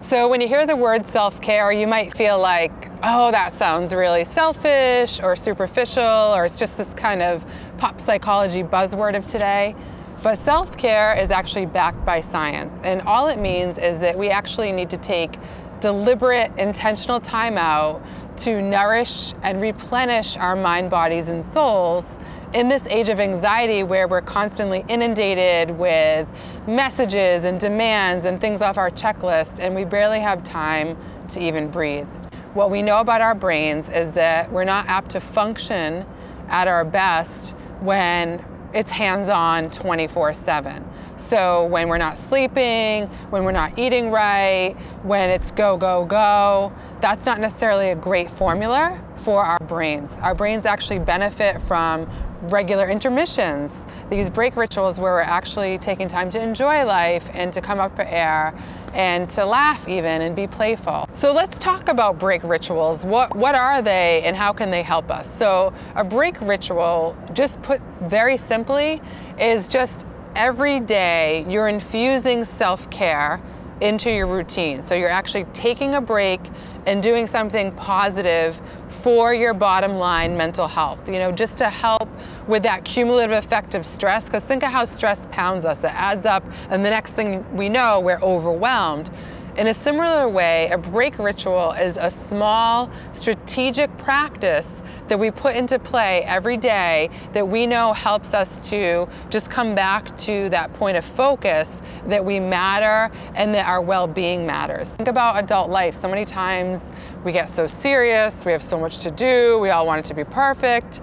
So when you hear the word self-care, you might feel like, oh, that sounds really selfish or superficial, or it's just this kind of pop psychology buzzword of today. But self-care is actually backed by science. And all it means is that we actually need to take deliberate, intentional time out to nourish and replenish our mind, bodies, and souls in this age of anxiety where we're constantly inundated with messages and demands and things off our checklist, and we barely have time to even breathe. What we know about our brains is that we're not apt to function at our best when it's hands-on 24/7. So when we're not sleeping, when we're not eating right, when it's go, go, go, that's not necessarily a great formula for our brains. Our brains actually benefit from regular intermissions, these break rituals where we're actually taking time to enjoy life and to come up for air and to laugh even and be playful. So let's talk about break rituals. What are they and how can they help us? So a break ritual, just put very simply, is just every day you're infusing self-care into your routine. So you're actually taking a break and doing something positive for your bottom line mental health, just to help with that cumulative effect of stress, because think of how stress pounds us. It adds up, and the next thing we know, we're overwhelmed. In a similar way, a break ritual is a small strategic practice that we put into play every day that we know helps us to just come back to that point of focus that we matter and that our well-being matters. Think about adult life. So many times we get so serious, we have so much to do, we all want it to be perfect,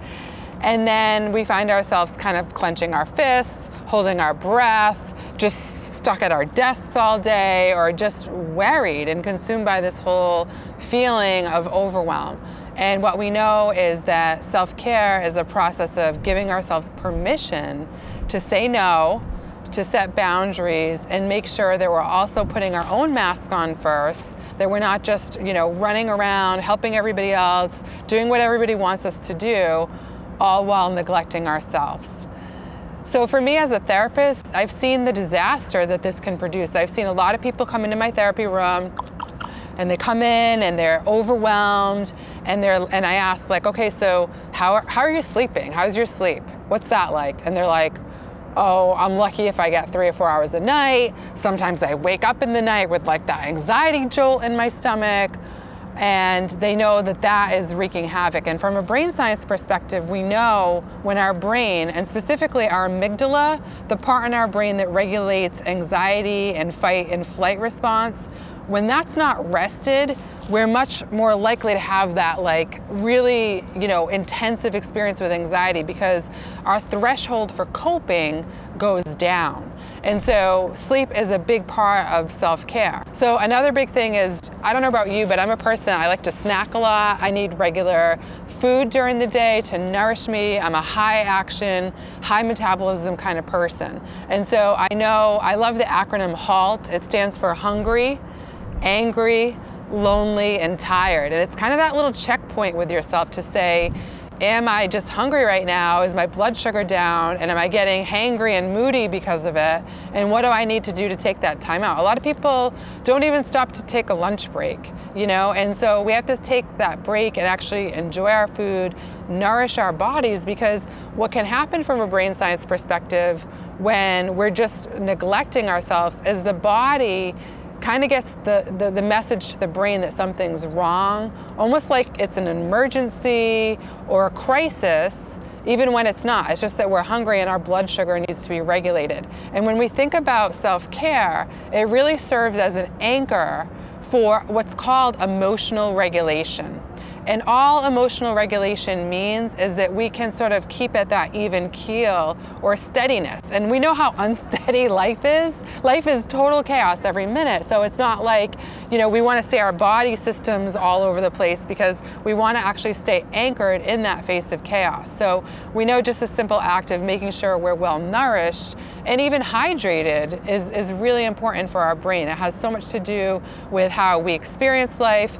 and then we find ourselves kind of clenching our fists, holding our breath, just stuck at our desks all day, or just worried and consumed by this whole feeling of overwhelm. And what we know is that self-care is a process of giving ourselves permission to say no, to set boundaries, and make sure that we're also putting our own mask on first, that we're not just, running around, helping everybody else, doing what everybody wants us to do, all while neglecting ourselves. So for me as a therapist, I've seen the disaster that this can produce. I've seen a lot of people come into my therapy room, and they come in and they're overwhelmed, and I ask, like, okay, so how are you sleeping? How's your sleep? What's that like? And they're like, oh, I'm lucky if I get 3 or 4 hours a night. Sometimes I wake up in the night with like that anxiety jolt in my stomach. And they know that that is wreaking havoc. And from a brain science perspective, we know when our brain, and specifically our amygdala, the part in our brain that regulates anxiety and fight and flight response, when that's not rested, we're much more likely to have that really, intensive experience with anxiety, because our threshold for coping goes down. And so sleep is a big part of self-care. So another big thing is, I don't know about you, but I'm a person, I like to snack a lot. I need regular food during the day to nourish me. I'm a high action, high metabolism kind of person. And so I know, I love the acronym HALT. It stands for hungry, angry, lonely, and tired. And it's kind of that little checkpoint with yourself to say, am I just hungry right now? Is my blood sugar down? And am I getting hangry and moody because of it? And what do I need to do to take that time out? A lot of people don't even stop to take a lunch break, and so we have to take that break and actually enjoy our food, nourish our bodies, because what can happen from a brain science perspective when we're just neglecting ourselves is the body kind of gets the message to the brain that something's wrong, almost like it's an emergency or a crisis, even when it's not. It's just that we're hungry and our blood sugar needs to be regulated. And when we think about self-care, it really serves as an anchor for what's called emotional regulation. And all emotional regulation means is that we can sort of keep at that even keel or steadiness. And we know how unsteady life is. Life is total chaos every minute. So it's not like, we want to see our body systems all over the place, because we want to actually stay anchored in that face of chaos. So we know just a simple act of making sure we're well nourished and even hydrated is really important for our brain. It has so much to do with how we experience life,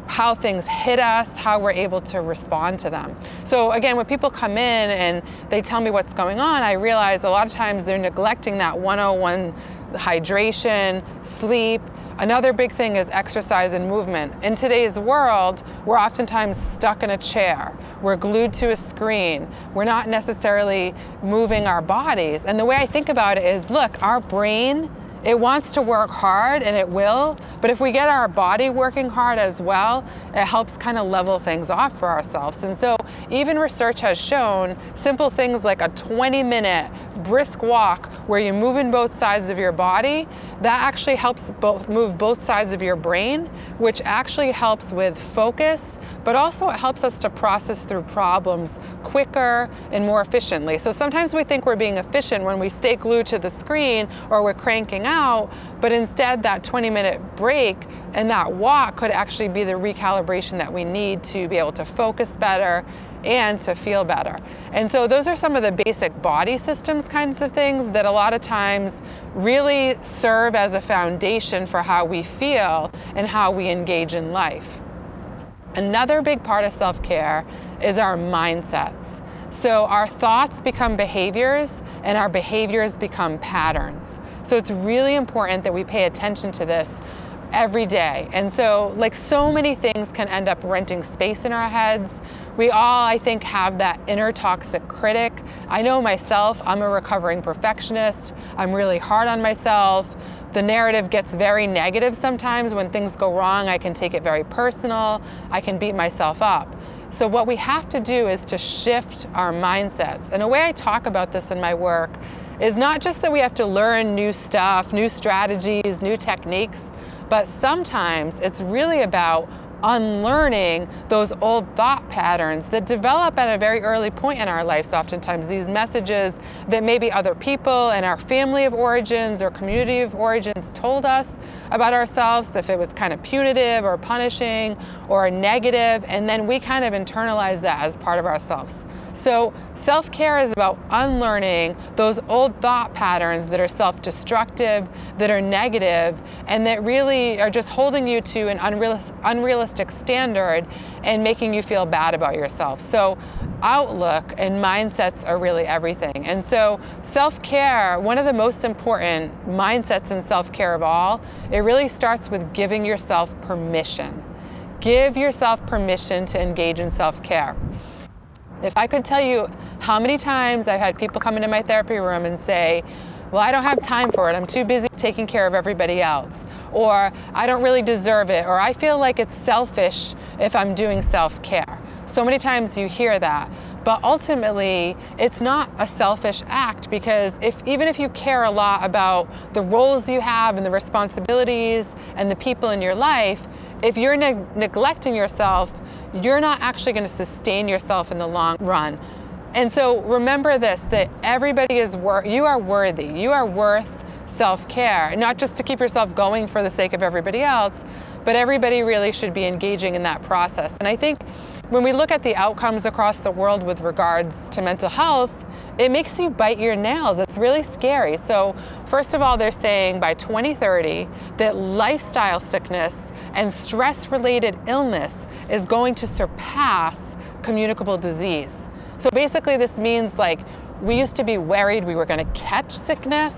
how things hit us, how we're able to respond to them. So again, when people come in and they tell me what's going on, I realize a lot of times they're neglecting that 101 hydration, sleep, Another big thing is exercise and movement. In today's world, we're oftentimes stuck in a chair. We're glued to a screen. We're not necessarily moving our bodies. And the way I think about it is, look, our brain, it wants to work hard, and it will, but if we get our body working hard as well, it helps kind of level things off for ourselves. And so even research has shown simple things like a 20-minute brisk walk where you're moving both sides of your body, that actually helps move both sides of your brain, which actually helps with focus, but also it helps us to process through problems quicker and more efficiently. So sometimes we think we're being efficient when we stay glued to the screen or we're cranking out, but instead that 20-minute break and that walk could actually be the recalibration that we need to be able to focus better and to feel better. And so those are some of the basic body systems kinds of things that a lot of times really serve as a foundation for how we feel and how we engage in life. Another big part of self-care is our mindsets. So our thoughts become behaviors, and our behaviors become patterns. So it's really important that we pay attention to this every day. And so, like, so many things can end up renting space in our heads. We all, I think, have that inner toxic critic. I know myself, I'm a recovering perfectionist. I'm really hard on myself. The narrative gets very negative sometimes. When things go wrong, I can take it very personal. I can beat myself up. So what we have to do is to shift our mindsets. And a way I talk about this in my work is not just that we have to learn new stuff, new strategies, new techniques, but sometimes it's really about unlearning those old thought patterns that develop at a very early point in our lives. Oftentimes these messages that maybe other people in our family of origins or community of origins told us about ourselves, if it was kind of punitive or punishing or negative, and then we kind of internalize that as part of ourselves. So self-care is about unlearning those old thought patterns that are self-destructive, that are negative, and that really are just holding you to an unrealistic standard and making you feel bad about yourself. So outlook and mindsets are really everything. And so self-care, one of the most important mindsets in self-care of all, it really starts with giving yourself permission. Give yourself permission to engage in self-care. If I could tell you how many times I've had people come into my therapy room and say, well, I don't have time for it. I'm too busy taking care of everybody else. Or I don't really deserve it. Or I feel like it's selfish if I'm doing self-care. So many times you hear that. But ultimately, it's not a selfish act, because even if you care a lot about the roles you have and the responsibilities and the people in your life, if you're neglecting yourself, you're not actually going to sustain yourself in the long run. And so remember this, that everybody is you are worthy. You are worth self-care, not just to keep yourself going for the sake of everybody else, but everybody really should be engaging in that process. And I think when we look at the outcomes across the world with regards to mental health, it makes you bite your nails. It's really scary. So first of all, they're saying by 2030 that lifestyle sickness and stress-related illness is going to surpass communicable disease. So basically this means, like, we used to be worried we were going to catch sickness.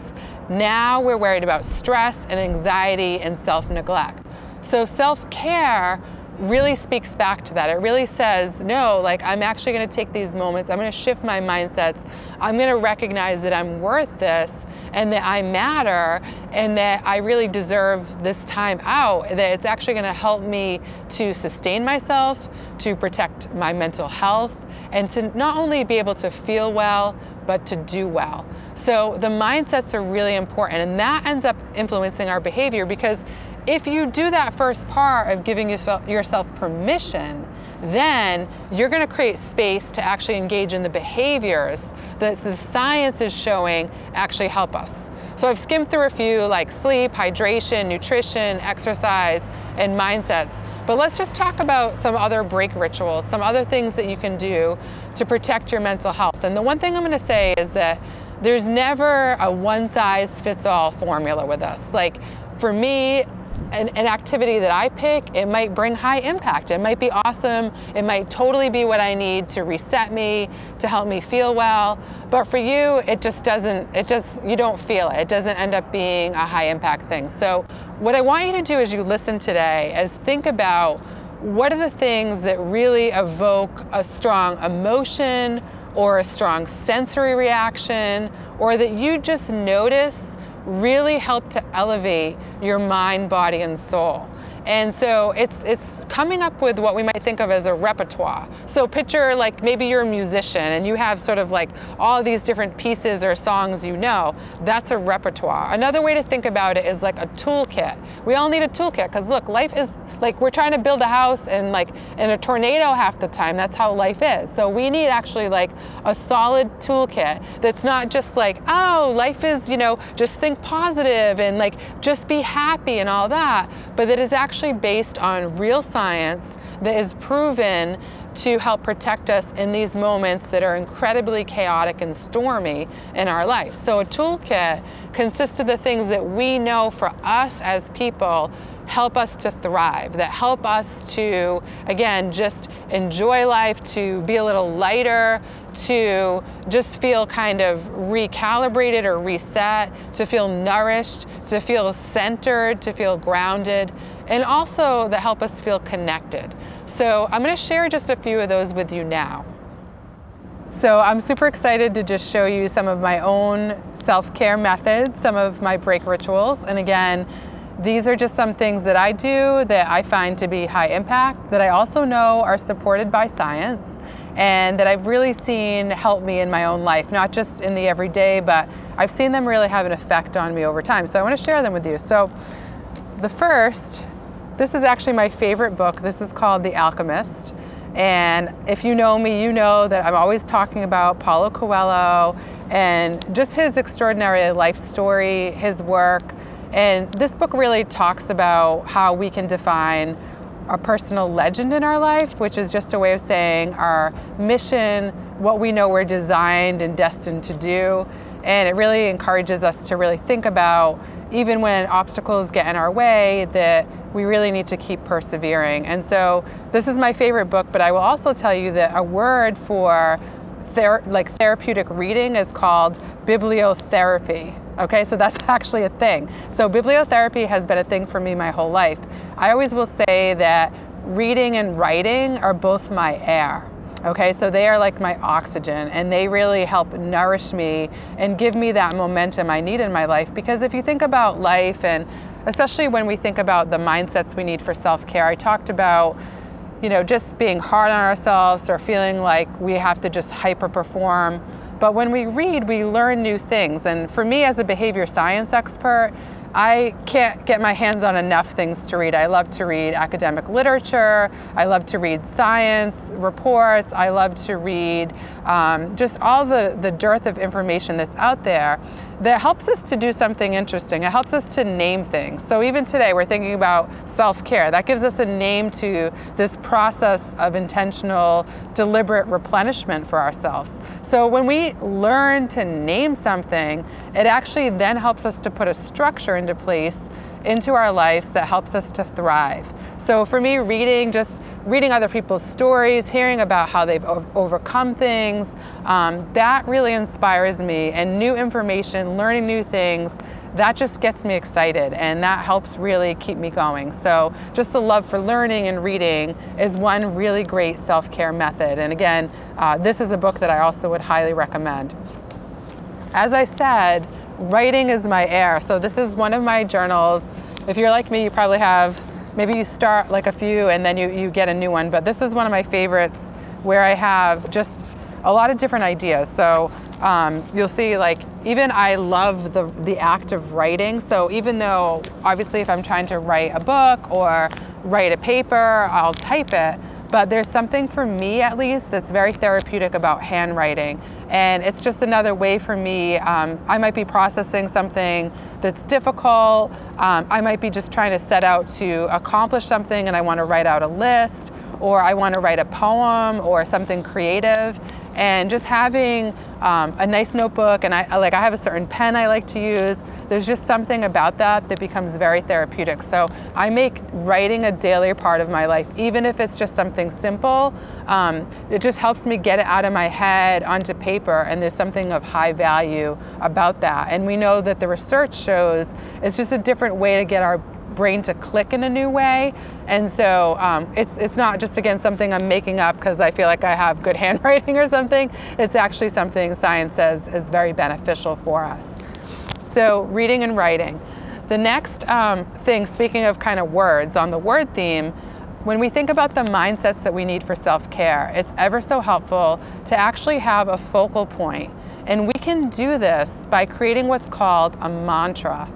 Now we're worried about stress and anxiety and self-neglect. So self-care really speaks back to that. It really says, no, like, I'm actually going to take these moments, I'm going to shift my mindsets, I'm going to recognize that I'm worth this and that I matter and that I really deserve this time out, that it's actually going to help me to sustain myself, to protect my mental health, and to not only be able to feel well, but to do well. So the mindsets are really important, and that ends up influencing our behavior, because if you do that first part of giving yourself permission, then you're going to create space to actually engage in the behaviors that the science is showing actually help us. So I've skimmed through a few, like sleep, hydration, nutrition, exercise, and mindsets. But let's just talk about some other break rituals, some other things that you can do to protect your mental health. And the one thing I'm going to say is that there's never a one-size-fits-all formula with us. Like, for me, an activity that I pick, it might bring high impact. It might be awesome. It might totally be what I need to reset me, to help me feel well. But for you, it just doesn't, you don't feel it. It doesn't end up being a high impact thing. So what I want you to do as you listen today is think about what are the things that really evoke a strong emotion or a strong sensory reaction, or that you just notice really help to elevate your mind, body, and soul. And so it's coming up with what we might think of as a repertoire. So picture like maybe you're a musician and you have sort of like all of these different pieces or songs you know. That's a repertoire. Another way to think about it is like a toolkit. We all need a toolkit because look, life is like we're trying to build a house and like in a tornado half the time. That's how life is. So we need actually like a solid toolkit that's not just like, oh, life is, you know, just think positive and like just be happy and all that, but that is actually based on real science that is proven to help protect us in these moments that are incredibly chaotic and stormy in our life. So a toolkit consists of the things that we know for us as people help us to thrive, that help us to, again, just enjoy life, to be a little lighter, to just feel kind of recalibrated or reset, to feel nourished, to feel centered, to feel grounded, and also that help us feel connected. So I'm going to share just a few of those with you now. So I'm super excited to just show you some of my own self-care methods, some of my break rituals. And again, these are just some things that I do that I find to be high impact, that I also know are supported by science, and that I've really seen help me in my own life, not just in the everyday, but I've seen them really have an effect on me over time. So I want to share them with you. So the first, this is actually my favorite book. This is called The Alchemist. And if you know me, you know that I'm always talking about Paulo Coelho and just his extraordinary life story, his work. And this book really talks about how we can define a personal legend in our life, which is just a way of saying our mission, what we know we're designed and destined to do. And it really encourages us to really think about, even when obstacles get in our way, that we really need to keep persevering. And so this is my favorite book, but I will also tell you that a word for therapeutic reading is called bibliotherapy. Okay, so that's actually a thing. So bibliotherapy has been a thing for me my whole life. I always will say that reading and writing are both my air. Okay, so they are like my oxygen, and they really help nourish me and give me that momentum I need in my life. Because if you think about life, and especially when we think about the mindsets we need for self-care, I talked about, you know, just being hard on ourselves or feeling like we have to just hyper perform. But when we read, we learn new things. And for me as a behavior science expert, I can't get my hands on enough things to read. I love to read academic literature. I love to read science reports. I love to read just all the dearth of information that's out there that helps us to do something interesting. It helps us to name things. So even today, we're thinking about self-care. That gives us a name to this process of intentional, deliberate replenishment for ourselves. So when we learn to name something, it actually then helps us to put a structure into place into our lives that helps us to thrive. So for me, just reading other people's stories, hearing about how they've overcome things, that really inspires me. And new information, learning new things, that just gets me excited, and that helps really keep me going. So just the love for learning and reading is one really great self-care method. And again, this is a book that I also would highly recommend. As I said, writing is my air. So this is one of my journals. If you're like me, you probably have, maybe you start like a few and then you get a new one, but this is one of my favorites where I have just a lot of different ideas. So you'll see, like, even I love the act of writing. So even though obviously if I'm trying to write a book or write a paper, I'll type it. But there's something for me, at least, that's very therapeutic about handwriting. And it's just another way for me. I might be processing something that's difficult. I might be just trying to set out to accomplish something and I want to write out a list, or I want to write a poem or something creative. And just having a nice notebook, and I have a certain pen I like to use, there's just something about that that becomes very therapeutic. So I make writing a daily part of my life, even if it's just something simple. It just helps me get it out of my head onto paper, and there's something of high value about that. And we know that the research shows it's just a different way to get our brain to click in a new way. And so it's not just, again, something I'm making up because I feel like I have good handwriting or something. It's actually something science says is very beneficial for us. So reading and writing. The next thing, speaking of kind of words, on the word theme, when we think about the mindsets that we need for self-care, it's ever so helpful to actually have a focal point. And we can do this by creating what's called a mantra.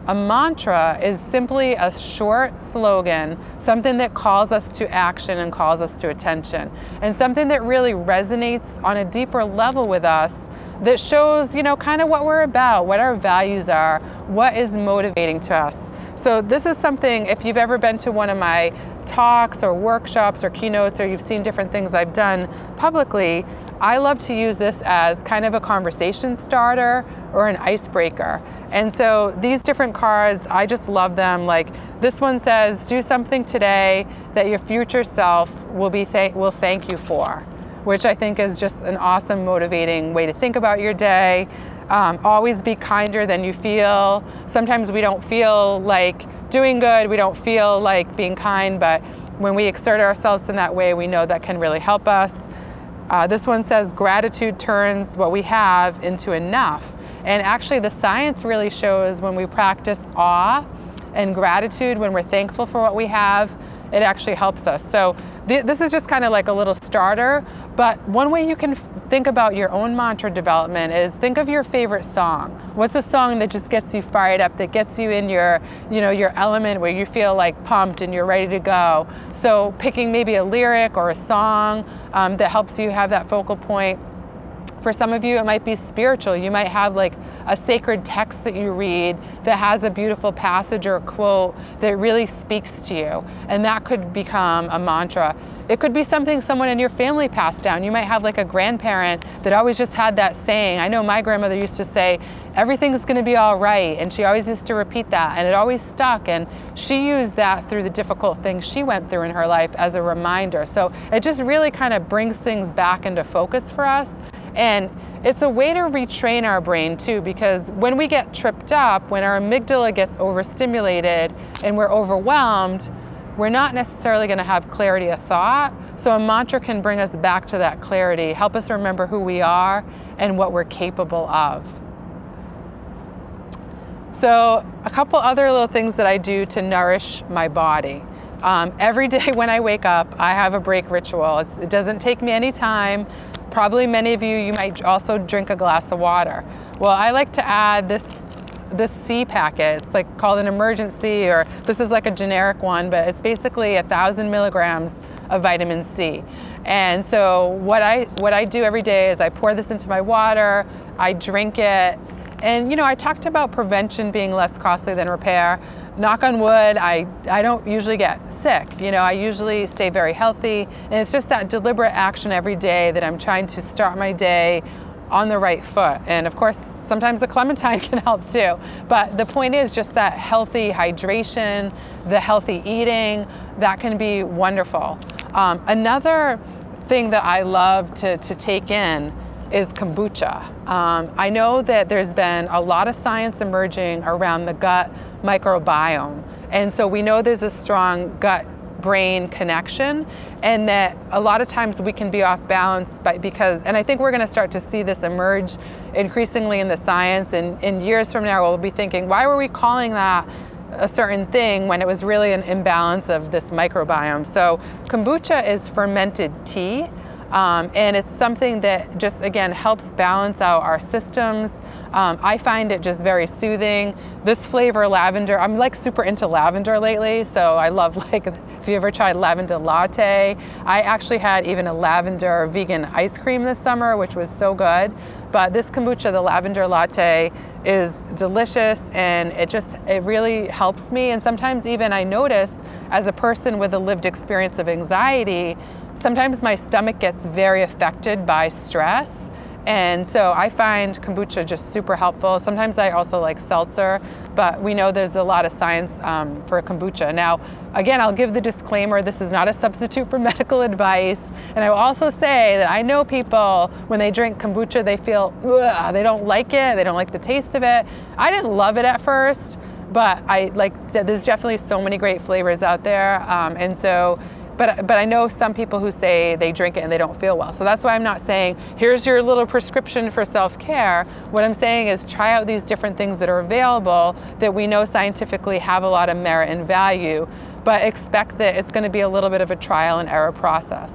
A mantra is simply a short slogan, something that calls us to action and calls us to attention, and something that really resonates on a deeper level with us, that shows, kind of what we're about, what our values are, what is motivating to us. So this is something, if you've ever been to one of my talks or workshops or keynotes, or you've seen different things I've done publicly, I love to use this as kind of a conversation starter or an icebreaker. And so these different cards, I just love them. Like this one says, do something today that your future self will thank you for, which I think is just an awesome motivating way to think about your day. Always be kinder than you feel. Sometimes we don't feel like doing good, we don't feel like being kind, but when we exert ourselves in that way, we know that can really help us. This one says gratitude turns what we have into enough. And actually the science really shows when we practice awe and gratitude, when we're thankful for what we have, it actually helps us. So this is just kind of like a little starter, but one way you can think about your own mantra development is think of your favorite song. What's a song that just gets you fired up, that gets you in your element, where you feel like pumped and you're ready to go? So picking maybe a lyric or a song that helps you have that focal point. For some of you, it might be spiritual. You might have like a sacred text that you read that has a beautiful passage or a quote that really speaks to you, and that could become a mantra. It could be something someone in your family passed down. You might have like a grandparent that always just had that saying. I know my grandmother used to say, everything's going to be all right, and she always used to repeat that, and it always stuck, and she used that through the difficult things she went through in her life as a reminder. So it just really kind of brings things back into focus for us. And it's a way to retrain our brain too, because when we get tripped up, when our amygdala gets overstimulated and we're overwhelmed, we're not necessarily going to have clarity of thought. So a mantra can bring us back to that clarity, help us remember who we are and what we're capable of. So a couple other little things that I do to nourish my body. Every day when I wake up, I have a break ritual. It doesn't take me any time. Probably many of you might also drink a glass of water. Well, I like to add this C packet. It's like called an emergency, or this is like a generic one, but it's basically 1,000 milligrams of vitamin C. And so what I do every day is I pour this into my water, I drink it, and I talked about prevention being less costly than repair. Knock on wood, I don't usually get sick. I usually stay very healthy, and it's just that deliberate action every day that I'm trying to start my day on the right foot. And of course, sometimes the clementine can help too. But the point is just that healthy hydration, the healthy eating, that can be wonderful. Another thing that I love to take in is kombucha. I know that there's been a lot of science emerging around the gut microbiome, and so we know there's a strong gut-brain connection, and that a lot of times we can be off balance and I think we're going to start to see this emerge increasingly in the science, and in years from now we'll be thinking, why were we calling that a certain thing when it was really an imbalance of this microbiome? So kombucha is fermented tea. And it's something that just, again, helps balance out our systems. I find it just very soothing. This flavor, lavender, I'm like super into lavender lately, so I love, like, if you ever tried lavender latte. I actually had even a lavender vegan ice cream this summer, which was so good. But this kombucha, the lavender latte, is delicious, and it really helps me. And sometimes even I notice, as a person with a lived experience of anxiety, sometimes my stomach gets very affected by stress, And so I find kombucha just super helpful. Sometimes I also like seltzer, but we know there's a lot of science for kombucha. Now, again, I'll give the disclaimer, this is not a substitute for medical advice. And I will also say that I know people, when they drink kombucha, they feel, ugh, they don't like it, they don't like the taste of it. I didn't love it at first, but there's definitely so many great flavors out there. But I know some people who say they drink it and they don't feel well. So that's why I'm not saying, here's your little prescription for self-care. What I'm saying is try out these different things that are available that we know scientifically have a lot of merit and value, but expect that it's going to be a little bit of a trial and error process.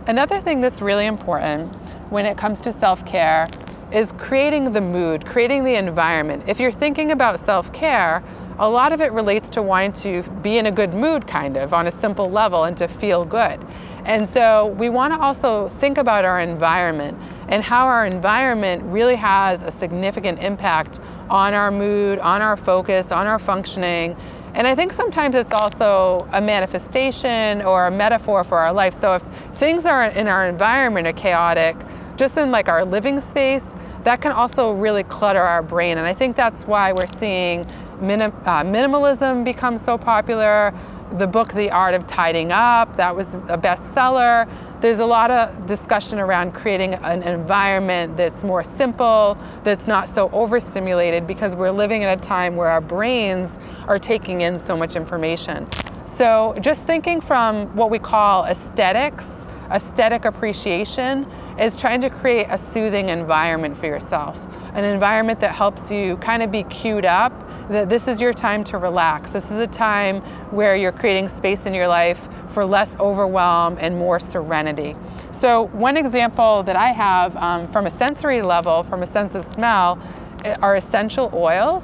Another thing that's really important when it comes to self-care is creating the mood, creating the environment. If you're thinking about self-care, a lot of it relates to wanting to be in a good mood, kind of, on a simple level, and to feel good. And so we want to also think about our environment and how our environment really has a significant impact on our mood, on our focus, on our functioning. And I think sometimes it's also a manifestation or a metaphor for our life. So if things in our environment are chaotic, just in like our living space, that can also really clutter our brain. And I think that's why we're seeing minimalism becomes so popular. The book, The Art of Tidying Up, that was a bestseller. There's a lot of discussion around creating an environment that's more simple, that's not so overstimulated, because we're living in a time where our brains are taking in so much information. So just thinking from what we call aesthetics, aesthetic appreciation, is trying to create a soothing environment for yourself. An environment that helps you kind of be cued up, that this is your time to relax. This is a time where you're creating space in your life for less overwhelm and more serenity. So one example that I have from a sensory level, from a sense of smell, are essential oils.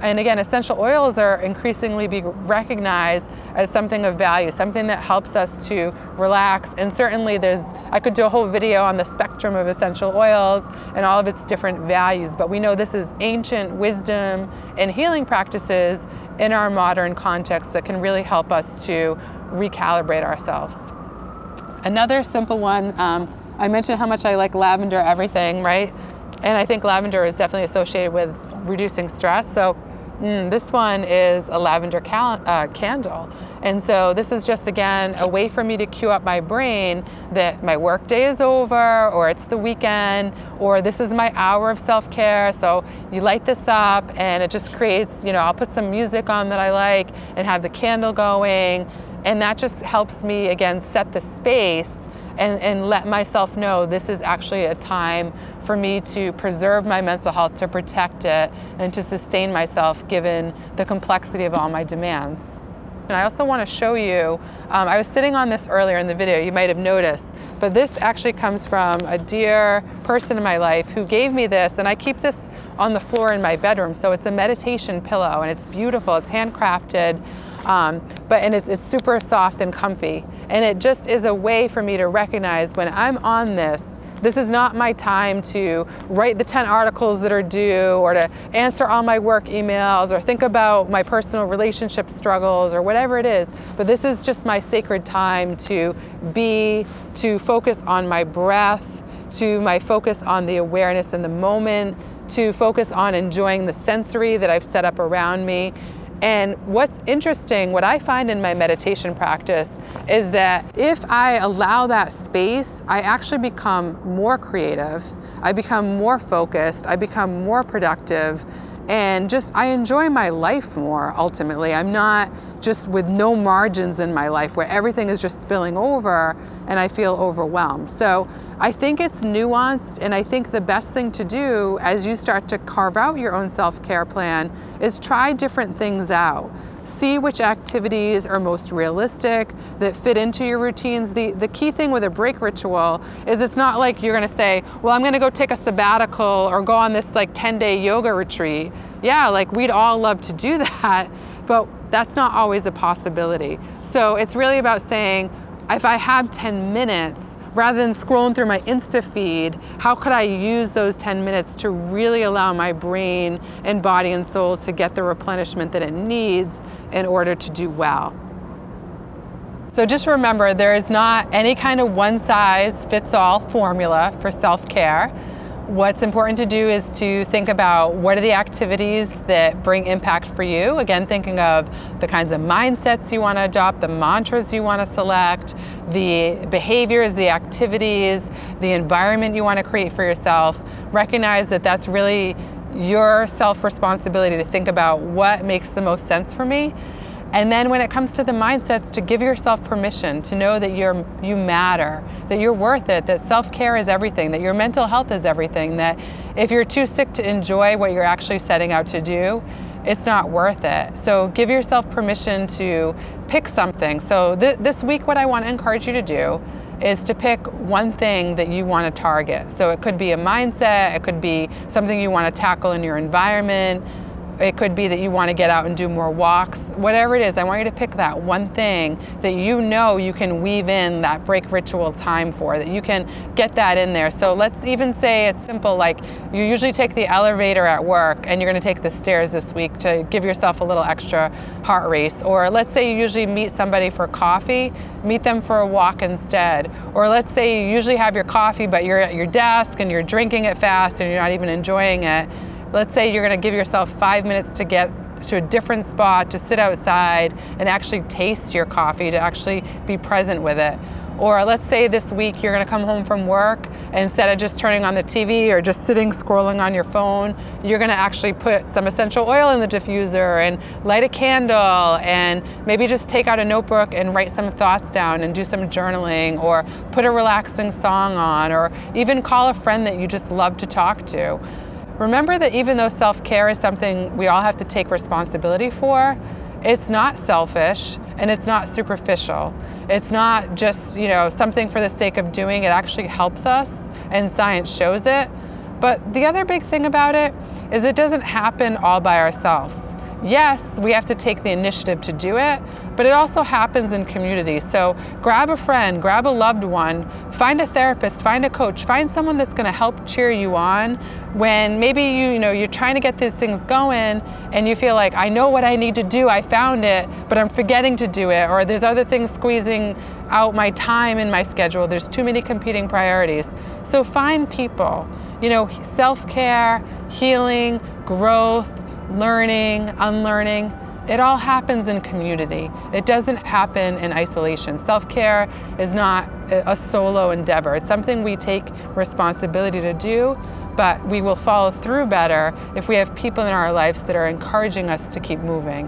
And again, essential oils are increasingly being recognized as something of value, something that helps us to relax. And certainly I could do a whole video on the spectrum of essential oils and all of its different values, but we know this is ancient wisdom and healing practices in our modern context that can really help us to recalibrate ourselves. Another simple one, I mentioned how much I like lavender everything, right? And I think lavender is definitely associated with reducing stress. So this one is a lavender candle. And so this is just, again, a way for me to cue up my brain that my work day is over, or it's the weekend, or this is my hour of self-care. So you light this up and it just creates, I'll put some music on that I like and have the candle going. And that just helps me, again, set the space and let myself know this is actually a time for me to preserve my mental health, to protect it, and to sustain myself given the complexity of all my demands. And I also want to show you, I was sitting on this earlier in the video, you might have noticed, but this actually comes from a dear person in my life who gave me this, and I keep this on the floor in my bedroom. So it's a meditation pillow, and it's beautiful, it's handcrafted, and it's super soft and comfy. And it just is a way for me to recognize when I'm on this is not my time to write the 10 articles that are due, or to answer all my work emails, or think about my personal relationship struggles, or whatever it is. But this is just my sacred time to focus on my breath, to my focus on the awareness in the moment, to focus on enjoying the sensory that I've set up around me. And what's interesting, what I find in my meditation practice, is that if I allow that space, I actually become more creative, I become more focused, I become more productive, and I enjoy my life more, ultimately. I'm not just with no margins in my life where everything is just spilling over and I feel overwhelmed. So I think it's nuanced, and I think the best thing to do as you start to carve out your own self-care plan is try different things out. See which activities are most realistic, that fit into your routines. The key thing with a break ritual is it's not like you're gonna say, well, I'm gonna go take a sabbatical or go on this 10-day yoga retreat. Yeah, we'd all love to do that, but that's not always a possibility. So it's really about saying, if I have 10 minutes, rather than scrolling through my Insta feed, how could I use those 10 minutes to really allow my brain and body and soul to get the replenishment that it needs in order to do well? So just remember, there is not any kind of one-size-fits-all formula for self-care. What's important to do is to think about what are the activities that bring impact for you. Again, thinking of the kinds of mindsets you want to adopt, the mantras you want to select, the behaviors, the activities, the environment you want to create for yourself. Recognize that that's really your self-responsibility to think about what makes the most sense for me. And then when it comes to the mindsets, to give yourself permission to know that you matter, that you're worth it, that self-care is everything, that your mental health is everything, that if you're too sick to enjoy what you're actually setting out to do, it's not worth it. So give yourself permission to pick something. So this week, what I want to encourage you to do is to pick one thing that you want to target. So it could be a mindset, it could be something you want to tackle in your environment, it could be that you want to get out and do more walks. Whatever it is, I want you to pick that one thing that you know you can weave in that break ritual time for, that you can get that in there. So let's even say it's simple, like you usually take the elevator at work and you're going to take the stairs this week to give yourself a little extra heart race. Or let's say you usually meet somebody for coffee, meet them for a walk instead. Or let's say you usually have your coffee but you're at your desk and you're drinking it fast and you're not even enjoying it. Let's say you're going to give yourself 5 minutes to get to a different spot, to sit outside and actually taste your coffee, to actually be present with it. Or let's say this week you're going to come home from work and instead of just turning on the TV or just sitting scrolling on your phone, you're going to actually put some essential oil in the diffuser and light a candle and maybe just take out a notebook and write some thoughts down and do some journaling, or put a relaxing song on, or even call a friend that you just love to talk to. Remember that even though self-care is something we all have to take responsibility for, it's not selfish and it's not superficial. It's not just, something for the sake of doing. It actually helps us, and science shows it. But the other big thing about it is it doesn't happen all by ourselves. Yes, we have to take the initiative to do it, but it also happens in community. So grab a friend, grab a loved one, find a therapist, find a coach, find someone that's going to help cheer you on when maybe you're trying to get these things going and you feel like, I know what I need to do, I found it, but I'm forgetting to do it, or there's other things squeezing out my time in my schedule. There's too many competing priorities. So find people. Self-care, healing, growth, learning, unlearning, it all happens in community. It doesn't happen in isolation. Self-care is not a solo endeavor. It's something we take responsibility to do, but we will follow through better if we have people in our lives that are encouraging us to keep moving.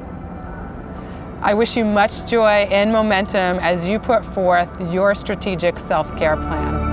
I wish you much joy and momentum as you put forth your strategic self-care plan.